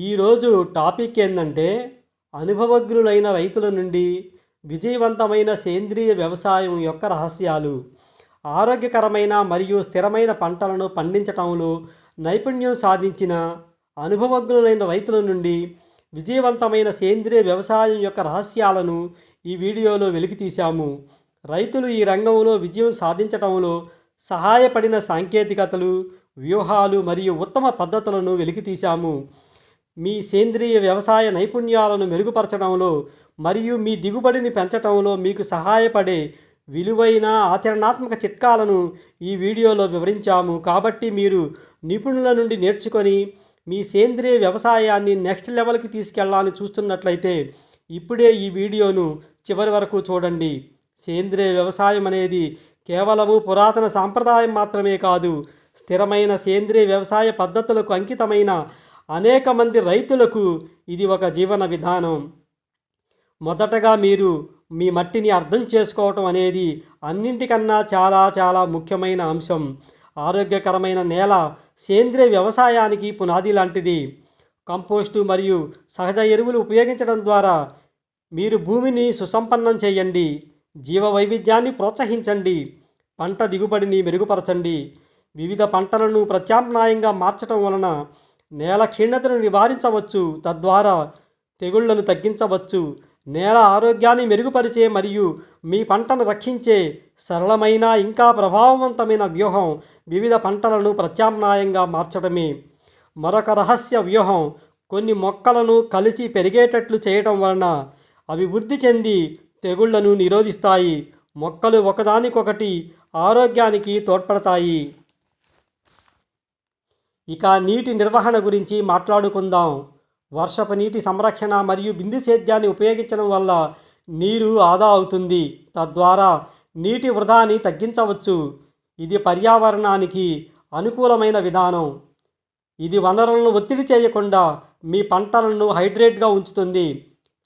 ఈరోజు టాపిక్ ఏంటంటే అనుభవజ్ఞులైన రైతుల నుండి విజయవంతమైన సేంద్రియ వ్యవసాయం యొక్క రహస్యాలు. ఆరోగ్యకరమైన మరియు స్థిరమైన పంటలను పండించటంలో నైపుణ్యం సాధించిన అనుభవజ్ఞులైన రైతుల నుండి విజయవంతమైన సేంద్రియ వ్యవసాయం యొక్క రహస్యాలను ఈ వీడియోలో వెలికితీశాము. రైతులు ఈ రంగంలో విజయం సాధించటంలో సహాయపడిన సాంకేతికతలు, వ్యూహాలు మరియు ఉత్తమ పద్ధతులను వెలికితీశాము. మీ సేంద్రియ వ్యవసాయ నైపుణ్యాలను మెరుగుపరచడంలో మరియు మీ దిగుబడిని పెంచడంలో మీకు సహాయపడే విలువైన ఆచరణాత్మక చిట్కాలను ఈ వీడియోలో వివరించాము. కాబట్టి మీరు నిపుణుల నుండి నేర్చుకొని మీ సేంద్రియ వ్యవసాయాన్ని నెక్స్ట్ లెవెల్కి తీసుకెళ్లాలని చూస్తున్నట్లయితే ఇప్పుడే ఈ వీడియోను చివరి వరకు చూడండి. సేంద్రియ వ్యవసాయం అనేది కేవలము పురాతన సాంప్రదాయం మాత్రమే కాదు, స్థిరమైన సేంద్రియ వ్యవసాయ పద్ధతులకు అంకితమైన అనేక మంది రైతులకు ఇది ఒక జీవన విధానం. మొదటగా మీరు మీ మట్టిని అర్థం చేసుకోవటం అనేది అన్నింటికన్నా చాలా ముఖ్యమైన అంశం. ఆరోగ్యకరమైన నేల సేంద్రియ వ్యవసాయానికి పునాది లాంటిది. కంపోస్టు మరియు సహజ ఎరువులు ఉపయోగించడం ద్వారా మీరు భూమిని సుసంపన్నం చేయండి, జీవ వైవిధ్యాన్ని ప్రోత్సహించండి, పంట దిగుబడిని మెరుగుపరచండి. వివిధ పంటలను ప్రత్యామ్నాయంగా మార్చడం వలన నేల క్షీణతను నివారించవచ్చు, తద్వారా తెగుళ్లను తగ్గించవచ్చు. నేల ఆరోగ్యాన్ని మెరుగుపరిచే మరియు మీ పంటను రక్షించే సరళమైన ఇంకా ప్రభావవంతమైన వ్యూహం వివిధ పంటలను ప్రత్యామ్నాయంగా మార్చడమే. మరొక రహస్య వ్యూహం కొన్ని మొక్కలను కలిసి పెరిగేటట్లు చేయటం వలన అవి వృద్ధి చెంది తెగుళ్లను నిరోధిస్తాయి. మొక్కలు ఒకదానికొకటి ఆరోగ్యానికి తోడ్పడతాయి. ఇక నీటి నిర్వహణ గురించి మాట్లాడుకుందాం. వర్షపు నీటి సంరక్షణ మరియు బిందు సేద్యాన్ని ఉపయోగించడం వల్ల నీరు ఆదా అవుతుంది, తద్వారా నీటి వృధాని తగ్గించవచ్చు. ఇది పర్యావరణానికి అనుకూలమైన విధానం. ఇది వనరులను ఒత్తిడి చేయకుండా మీ పంటలను హైడ్రేట్గా ఉంచుతుంది.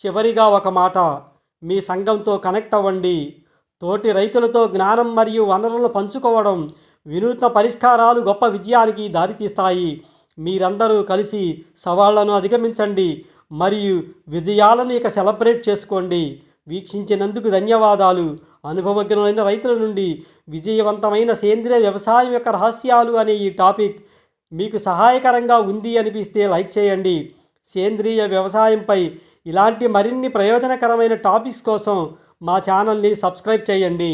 చివరిగా ఒక మాట, మీ సంఘంతో కనెక్ట్ అవ్వండి. తోటి రైతులతో జ్ఞానం మరియు వనరులను పంచుకోవడం వినూత్న పరిష్కారాలు గొప్ప విజయానికి దారితీస్తాయి. మీరందరూ కలిసి సవాళ్లను అధిగమించండి మరియు విజయాలను ఇక సెలబ్రేట్ చేసుకోండి. వీక్షించినందుకు ధన్యవాదాలు. అనుభవజ్ఞులైన రైతుల నుండి విజయవంతమైన సేంద్రియ వ్యవసాయం యొక్క రహస్యాలు అనే ఈ టాపిక్ మీకు సహాయకరంగా ఉంది అనిపిస్తే లైక్ చేయండి. సేంద్రియ వ్యవసాయంపై ఇలాంటి మరిన్ని ప్రయోజనకరమైన టాపిక్స్ కోసం మా ఛానల్ని సబ్స్క్రైబ్ చేయండి.